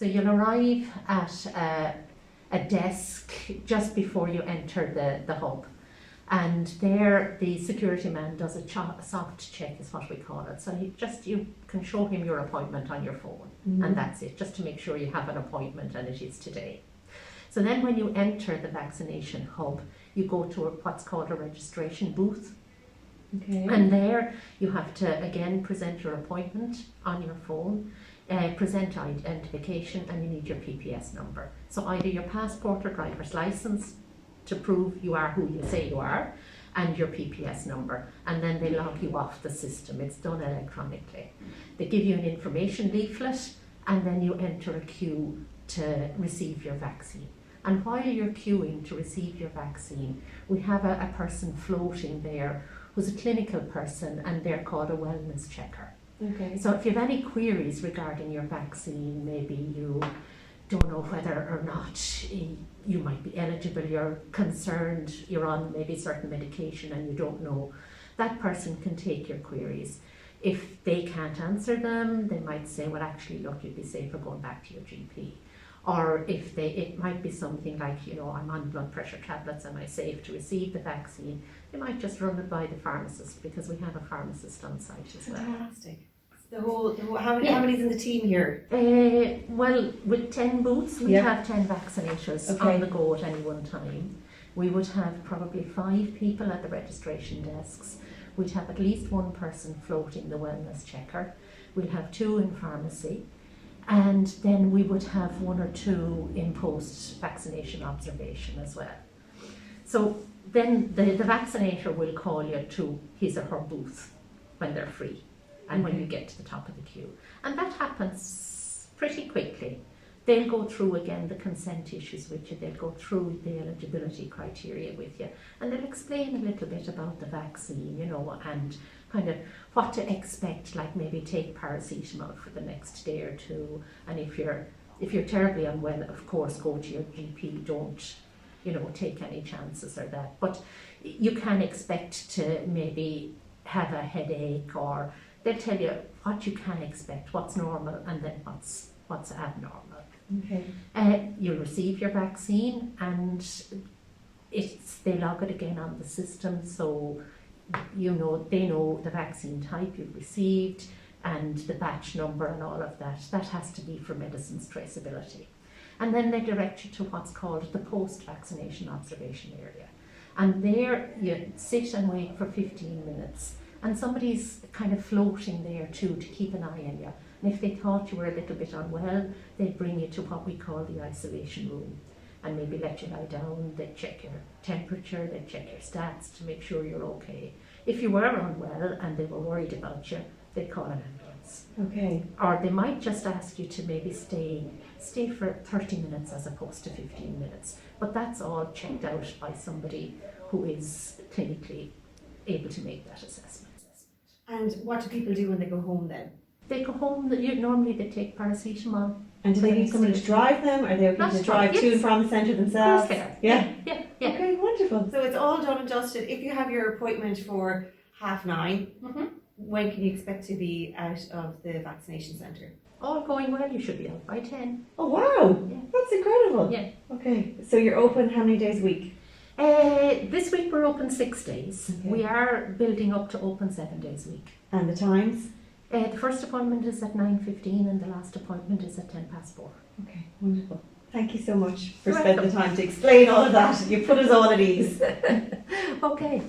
So you'll arrive at a desk just before you enter the hub. And there the security man does a soft check, is what we call it. So you can show him your appointment on your phone, and that's it, just to make sure you have an appointment and it is today. So then when you enter the vaccination hub, you go to what's called a registration booth. Okay. And there you have to again present your appointment on your phone, present identification, and you need your PPS number. So either your passport or driver's license to prove you are who you say you are, and your PPS number, and then they log you off the system. It's done electronically. They give you an information leaflet, and then you enter a queue to receive your vaccine. And while you're queuing to receive your vaccine, we have a person floating there who's a clinical person, and they're called a wellness checker. Okay. So if you have any queries regarding your vaccine, maybe you don't know whether or not you might be eligible, you're concerned, you're on maybe certain medication and you don't know, that person can take your queries. If they can't answer them, they might say, well, actually, look, you'd be safer going back to your GP. Or if it might be something like, I'm on blood pressure tablets, am I safe to receive the vaccine? They might just run it by the pharmacist, because we have a pharmacist on site as well. Fantastic. How many's in the team here? Well, with 10 booths, we have 10 vaccinators on the go at any one time. We would have probably 5 people at the registration desks. We'd have at least one person floating the wellness checker. We'll have 2 in pharmacy. And then we would have 1 or 2 in post-vaccination observation as well. So then the vaccinator will call you to his or her booth when they're free, and when you get to the top of the queue. And that happens pretty quickly. They'll go through again the consent issues with you, they'll go through the eligibility criteria with you, and they'll explain a little bit about the vaccine, and kind of what to expect, like maybe take paracetamol for the next day or 2, and if you're terribly unwell, of course, go to your GP, don't take any chances or that. But you can expect to maybe have a headache, or they'll tell you what you can expect, what's normal, and then what's abnormal. Okay. You'll receive your vaccine, and they log it again on the system, so they know the vaccine type you've received and the batch number and all of that. That has to be for medicines traceability. And then they direct you to what's called the post-vaccination observation area. And there you sit and wait for 15 minutes. And somebody's kind of floating there too to keep an eye on you. And if they thought you were a little bit unwell, they'd bring you to what we call the isolation room and maybe let you lie down. They'd check your temperature, they'd check your stats to make sure you're okay. If you were unwell and they were worried about you, they'd call an ambulance. Okay. Or they might just ask you to maybe stay for 30 minutes as opposed to 15 minutes. But that's all checked out by somebody who is clinically able to make that assessment. And what do people do when they go home then? They go home, normally they take paracetamol. And do they need someone to drive them? Are they okay to drive to and from the centre themselves? Yeah. Okay, wonderful. So it's all done and dusted. If you have your appointment for 9:30, when can you expect to be out of the vaccination centre? All going well, you should be out by 10. Oh wow, that's incredible. Yeah. Okay, so you're open how many days a week? This week we're open 6 days. Okay. We are building up to open 7 days a week. And the times? The first appointment is at 9:15 and the last appointment is at 4:10. Okay, wonderful. Thank you so much for spending the time to explain all of that. You put us all at ease. Okay.